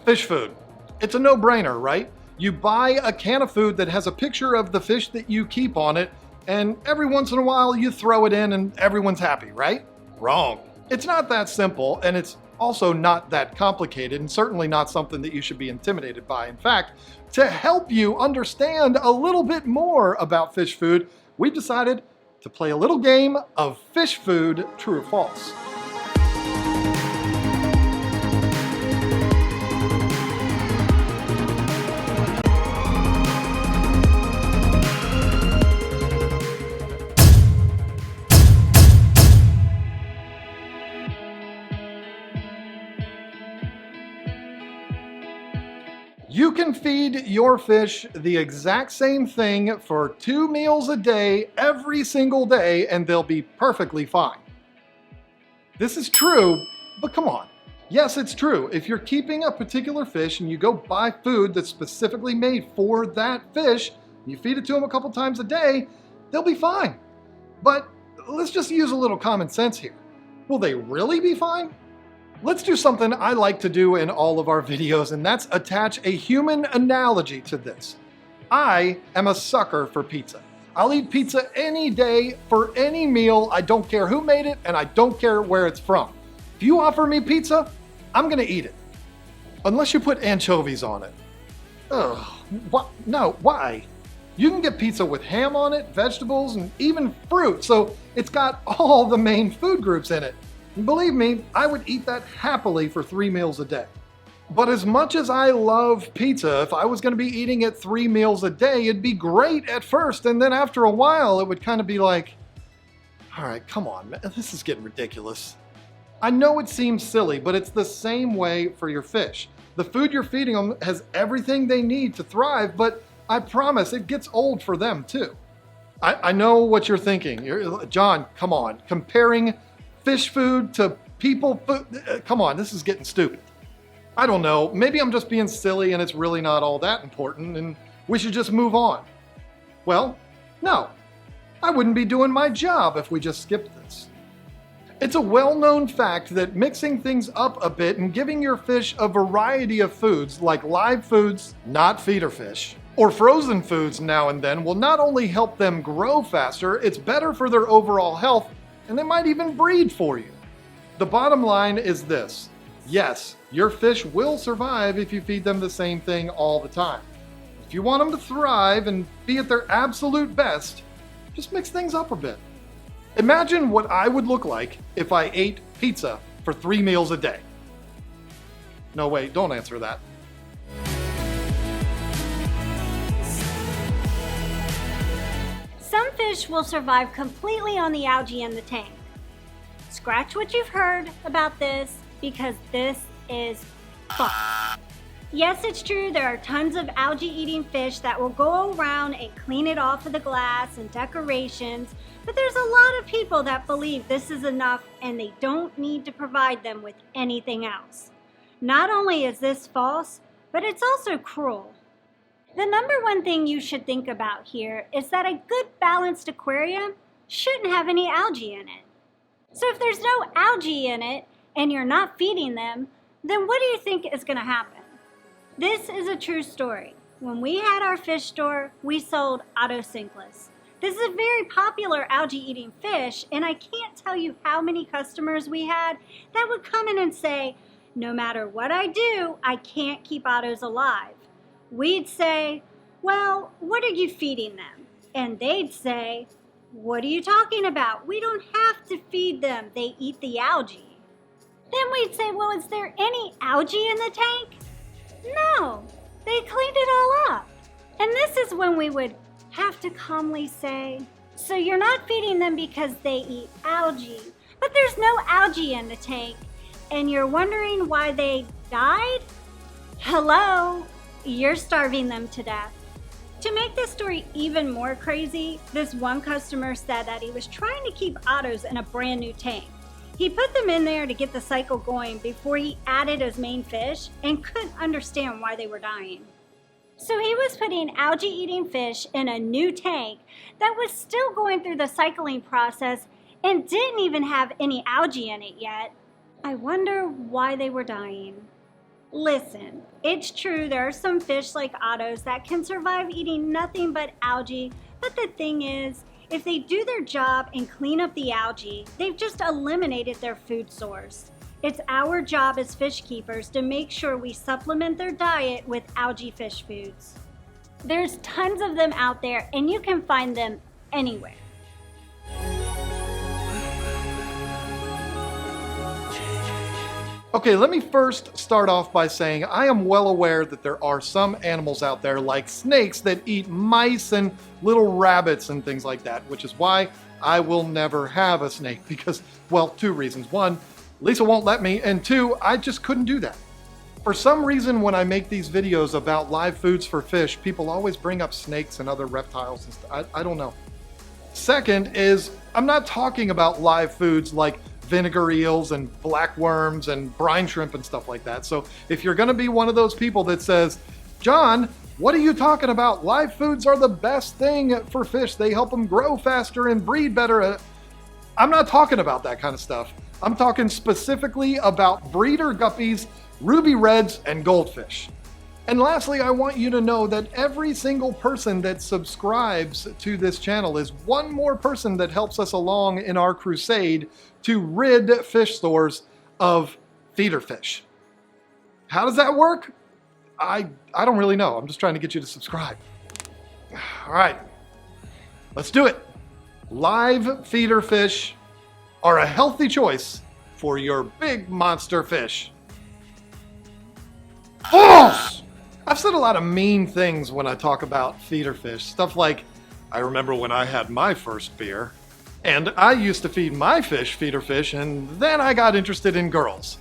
Fish food. It's a no-brainer, right? You buy a can of food that has a picture of the fish that you keep on it, and every once in a while you throw it in and everyone's happy, right? Wrong. It's not that simple, and it's also not that complicated, and certainly not something that you should be intimidated by. In fact, to help you understand a little bit more about fish food, we've decided to play a little game of fish food, true or false. You can feed your fish the exact same thing for 2 meals a day, every single day, and they'll be perfectly fine. This is true, but come on. Yes, it's true. If you're keeping a particular fish and you go buy food that's specifically made for that fish, you feed it to them a couple times a day, they'll be fine. But let's just use a little common sense here. Will they really be fine? Let's do something I like to do in all of our videos, and that's attach a human analogy to this. I am a sucker for pizza. I'll eat pizza any day for any meal. I don't care who made it, and I don't care where it's from. If you offer me pizza, I'm gonna eat it. Unless you put anchovies on it. Ugh, what? No, why? You can get pizza with ham on it, vegetables, and even fruit, so it's got all the main food groups in it. And believe me, I would eat that happily for 3 meals a day. But as much as I love pizza, if I was going to be eating it 3 meals a day, it'd be great at first, and then after a while, it would kind of be like, all right, come on, man, this is getting ridiculous. I know it seems silly, but it's the same way for your fish. The food you're feeding them has everything they need to thrive, but I promise it gets old for them too. I know what you're thinking. John, come on, comparing fish food to people food, come on, this is getting stupid. I don't know, maybe I'm just being silly and it's really not all that important and we should just move on. Well, no, I wouldn't be doing my job if we just skipped this. It's a well-known fact that mixing things up a bit and giving your fish a variety of foods, like live foods, not feeder fish, or frozen foods now and then, will not only help them grow faster, it's better for their overall health, and they might even breed for you. The bottom line is this. Yes, your fish will survive if you feed them the same thing all the time. If you want them to thrive and be at their absolute best, just mix things up a bit. Imagine what I would look like if I ate pizza for 3 meals a day. No, wait, don't answer that. Some fish will survive completely on the algae in the tank. Scratch what you've heard about this, because this is fun. Yes, it's true, there are tons of algae-eating fish that will go around and clean it off of the glass and decorations, but there's a lot of people that believe this is enough and they don't need to provide them with anything else. Not only is this false, but it's also cruel. The number one thing you should think about here is that a good balanced aquarium shouldn't have any algae in it. So if there's no algae in it and you're not feeding them, then what do you think is going to happen? This is a true story. When we had our fish store, we sold Autosynclus. This is a very popular algae-eating fish, and I can't tell you how many customers we had that would come in and say, no matter what I do, I can't keep ottos alive. We'd say, well, what are you feeding them? And they'd say, what are you talking about? We don't have to feed them. They eat the algae. Then we'd say, well, is there any algae in the tank? No, they cleaned it all up. And this is when we would have to calmly say, so you're not feeding them because they eat algae, but there's no algae in the tank, and you're wondering why they died? Hello? You're starving them to death. To make this story even more crazy, this one customer said that he was trying to keep ottos in a brand new tank. He put them in there to get the cycle going before he added his main fish and couldn't understand why they were dying. So he was putting algae-eating fish in a new tank that was still going through the cycling process and didn't even have any algae in it yet. I wonder why they were dying. Listen, it's true there are some fish like otters that can survive eating nothing but algae, but the thing is, if they do their job and clean up the algae, they've just eliminated their food source. It's our job as fish keepers to make sure we supplement their diet with algae fish foods. There's tons of them out there and you can find them anywhere. Okay, let me first start off by saying I am well aware that there are some animals out there like snakes that eat mice and little rabbits and things like that, which is why I will never have a snake because, well, two reasons. One, Lisa won't let me, and two, I just couldn't do that. For some reason, when I make these videos about live foods for fish, people always bring up snakes and other reptiles and stuff. I don't know. Second is, I'm not talking about live foods like vinegar eels and black worms and brine shrimp and stuff like that. So if you're gonna be one of those people that says, John, what are you talking about? Live foods are the best thing for fish. They help them grow faster and breed better. I'm not talking about that kind of stuff. I'm talking specifically about breeder guppies, ruby reds, and goldfish. And lastly, I want you to know that every single person that subscribes to this channel is one more person that helps us along in our crusade to rid fish stores of feeder fish. How does that work? I don't really know. I'm just trying to get you to subscribe. All right, let's do it. Live feeder fish are a healthy choice for your big monster fish. False! I've said a lot of mean things when I talk about feeder fish. Stuff like, I remember when I had my first beer, and I used to feed my fish feeder fish, and then I got interested in girls.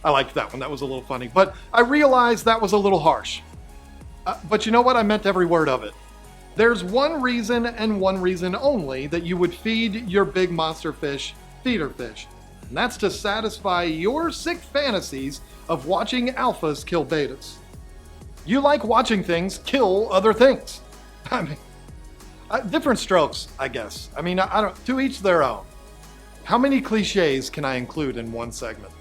I liked that one, that was a little funny, but I realized that was a little harsh. But you know what? I meant every word of it. There's one reason and one reason only that you would feed your big monster fish feeder fish, and that's to satisfy your sick fantasies of watching alphas kill betas. You like watching things kill other things. I mean, different strokes, I guess. I mean, I don't, to each their own. How many cliches can I include in one segment?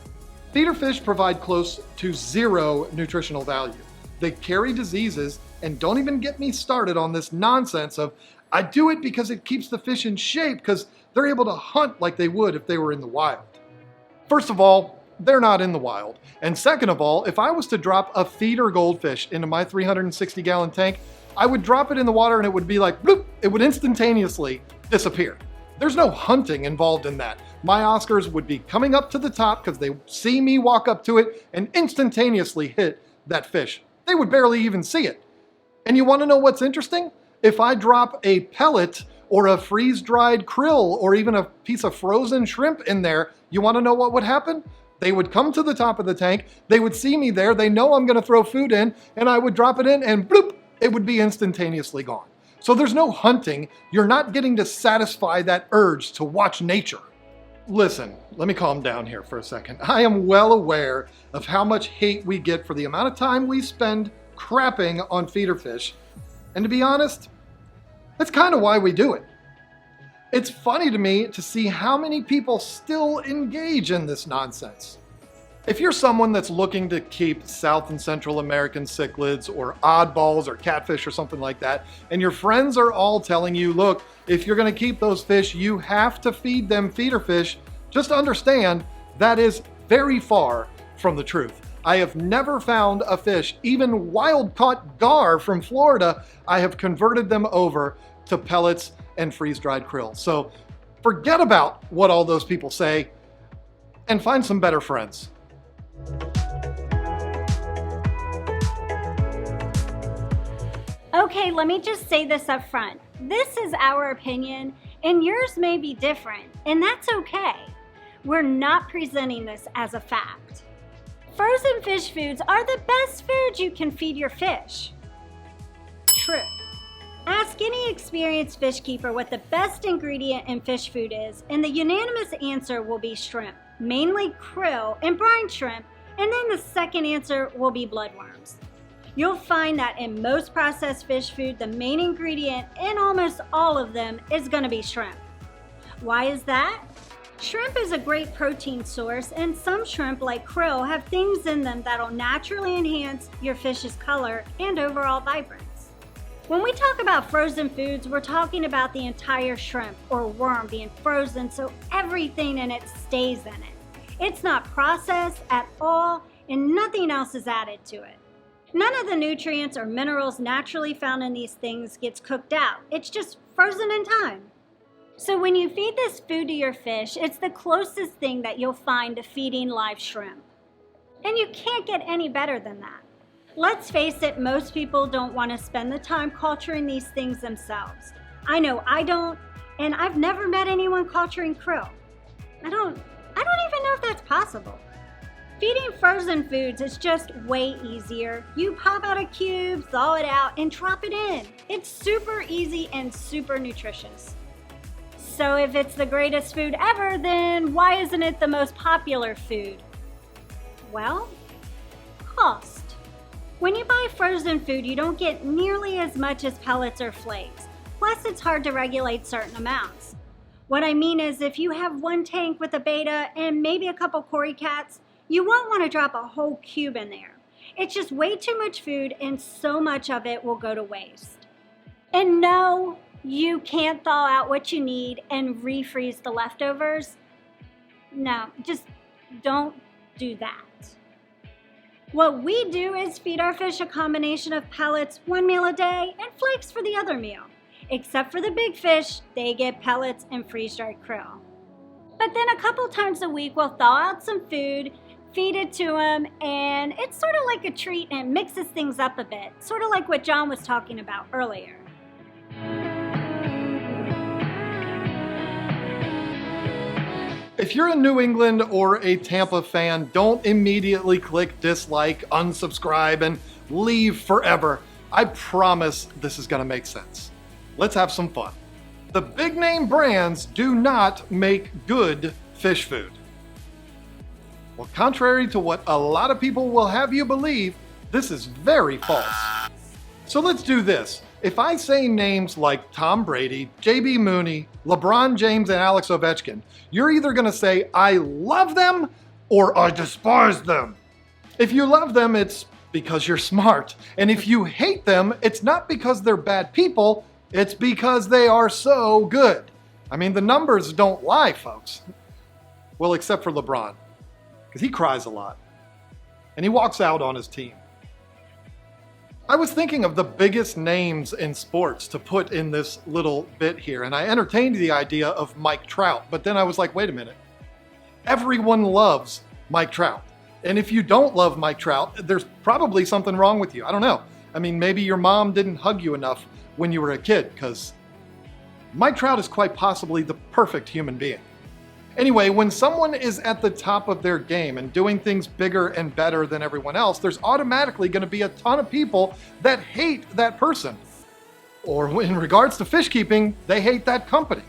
Feeder fish provide close to zero nutritional value. They carry diseases, and don't even get me started on this nonsense of, I do it because it keeps the fish in shape because they're able to hunt like they would if they were in the wild. First of all, they're not in the wild. And second of all, if I was to drop a feeder goldfish into my 360-gallon tank, I would drop it in the water and it would be like, bloop, it would instantaneously disappear. There's no hunting involved in that. My Oscars would be coming up to the top because they see me walk up to it and instantaneously hit that fish. They would barely even see it. And you want to know what's interesting? If I drop a pellet or a freeze-dried krill or even a piece of frozen shrimp in there, you want to know what would happen? They would come to the top of the tank, they would see me there, they know I'm going to throw food in, and I would drop it in and bloop, it would be instantaneously gone. So there's no hunting. You're not getting to satisfy that urge to watch nature. Listen, let me calm down here for a second. I am well aware of how much hate we get for the amount of time we spend crapping on feeder fish. And to be honest, that's kind of why we do it. It's funny to me to see how many people still engage in this nonsense. If you're someone that's looking to keep South and Central American cichlids or oddballs or catfish or something like that, and your friends are all telling you, look, if you're going to keep those fish, you have to feed them feeder fish, just understand that is very far from the truth. I have never found a fish, even wild-caught gar from Florida, I have converted them over to pellets and freeze-dried krill. So forget about what all those people say and find some better friends. Okay, let me just say this up front. This is our opinion, and yours may be different, and that's okay. We're not presenting this as a fact. Frozen fish foods are the best foods you can feed your fish. True. Ask any experienced fish keeper what the best ingredient in fish food is, and the unanimous answer will be shrimp, mainly krill and brine shrimp, and then the second answer will be bloodworms. You'll find that in most processed fish food, the main ingredient in almost all of them is going to be shrimp. Why is that? Shrimp is a great protein source, and some shrimp, like krill, have things in them that'll naturally enhance your fish's color and overall vibrance. When we talk about frozen foods, we're talking about the entire shrimp or worm being frozen so everything in it stays in it. It's not processed at all, and nothing else is added to it. None of the nutrients or minerals naturally found in these things gets cooked out. It's just frozen in time. So when you feed this food to your fish, it's the closest thing that you'll find to feeding live shrimp. And you can't get any better than that. Let's face it, most people don't want to spend the time culturing these things themselves. I know I don't, and I've never met anyone culturing krill. I don't even know if that's possible. Feeding frozen foods is just way easier. You pop out a cube, thaw it out, and drop it in. It's super easy and super nutritious. So if it's the greatest food ever, then why isn't it the most popular food? Well, cost. When you buy frozen food, you don't get nearly as much as pellets or flakes. Plus, it's hard to regulate certain amounts. What I mean is, if you have one tank with a beta and maybe a couple Cory cats, you won't want to drop a whole cube in there. It's just way too much food, and so much of it will go to waste. And no, you can't thaw out what you need and refreeze the leftovers. No, just don't do that. What we do is feed our fish a combination of pellets one meal a day and flakes for the other meal. Except for the big fish, they get pellets and freeze-dried krill. But then a couple times a week, we'll thaw out some food, feed it to them, and it's sort of like a treat and mixes things up a bit, sort of like what John was talking about earlier. If you're in New England or a Tampa fan, don't immediately click dislike, unsubscribe, and leave forever. I promise this is gonna make sense. Let's have some fun. The big name brands do not make good fish food. Well, contrary to what a lot of people will have you believe, this is very false. So let's do this. If I say names like Tom Brady, JB Mooney, LeBron James, and Alex Ovechkin, you're either gonna say, I love them or I despise them. If you love them, it's because you're smart. And if you hate them, it's not because they're bad people, it's because they are so good. I mean, the numbers don't lie, folks. Well, except for LeBron, because he cries a lot. And he walks out on his team. I was thinking of the biggest names in sports to put in this little bit here, and I entertained the idea of Mike Trout, but then I was like, wait a minute. Everyone loves Mike Trout. And if you don't love Mike Trout, there's probably something wrong with you. I don't know. I mean, maybe your mom didn't hug you enough when you were a kid, because Mike Trout is quite possibly the perfect human being. Anyway, when someone is at the top of their game and doing things bigger and better than everyone else, there's automatically going to be a ton of people that hate that person. Or in regards to fish keeping, they hate that company.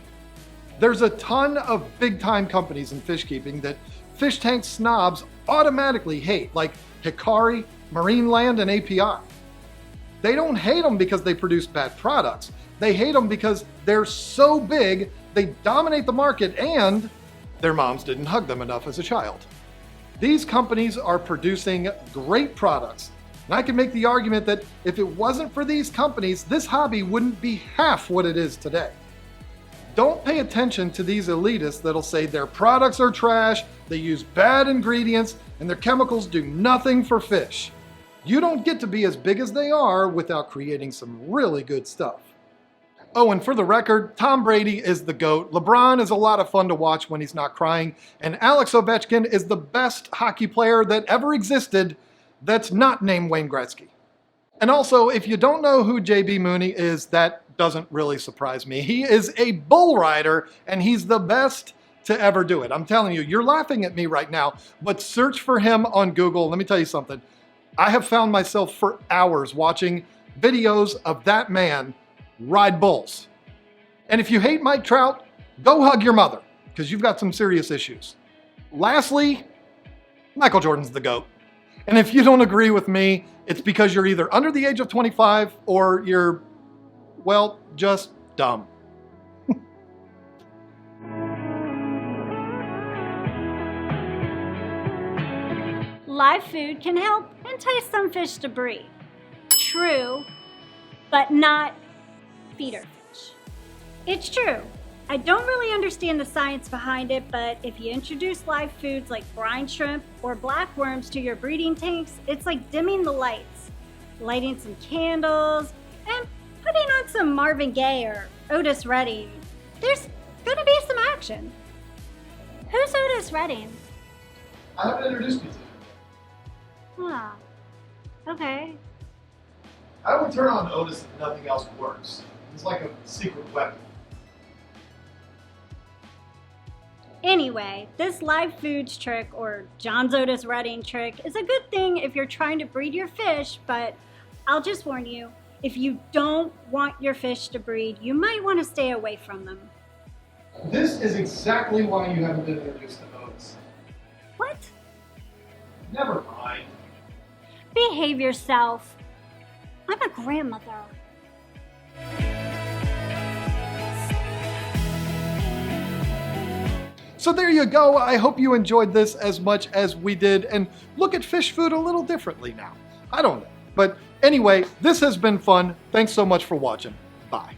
There's a ton of big time companies in fish keeping that fish tank snobs automatically hate, like Hikari, Marineland, and API. They don't hate them because they produce bad products. They hate them because they're so big, they dominate the market, and their moms didn't hug them enough as a child. These companies are producing great products. And I can make the argument that if it wasn't for these companies, this hobby wouldn't be half what it is today. Don't pay attention to these elitists that'll say their products are trash, they use bad ingredients, and their chemicals do nothing for fish. You don't get to be as big as they are without creating some really good stuff. Oh, and for the record, Tom Brady is the GOAT. LeBron is a lot of fun to watch when he's not crying. And Alex Ovechkin is the best hockey player that ever existed that's not named Wayne Gretzky. And also, if you don't know who JB Mooney is, that doesn't really surprise me. He is a bull rider, and he's the best to ever do it. I'm telling you, you're laughing at me right now, but search for him on Google. Let me tell you something. I have found myself for hours watching videos of that man ride bulls. And if you hate Mike Trout, go hug your mother, because you've got some serious issues. Lastly, Michael Jordan's the GOAT. And if you don't agree with me, it's because you're either under the age of 25 or you're, well, just dumb. live food can help entice some fish to breed. True, but not feeder fish. It's true. I don't really understand the science behind it, but if you introduce live foods like brine shrimp or black worms to your breeding tanks, it's like dimming the lights, lighting some candles, and putting on some Marvin Gaye or Otis Redding. There's gonna be some action. Who's Otis Redding? I haven't introduced you to him. Huh. Okay. I would turn on Otis if nothing else works. He's like a secret weapon. Anyway, this live foods trick, or John's Otis Redding trick, is a good thing if you're trying to breed your fish, but I'll just warn you, if you don't want your fish to breed, you might want to stay away from them. This is exactly why you haven't been introduced to Otis. What? Never mind. Behave yourself. I'm a grandmother. So there you go. I hope you enjoyed this as much as we did and look at fish food a little differently now. I don't know. But anyway, this has been fun. Thanks so much for watching. Bye.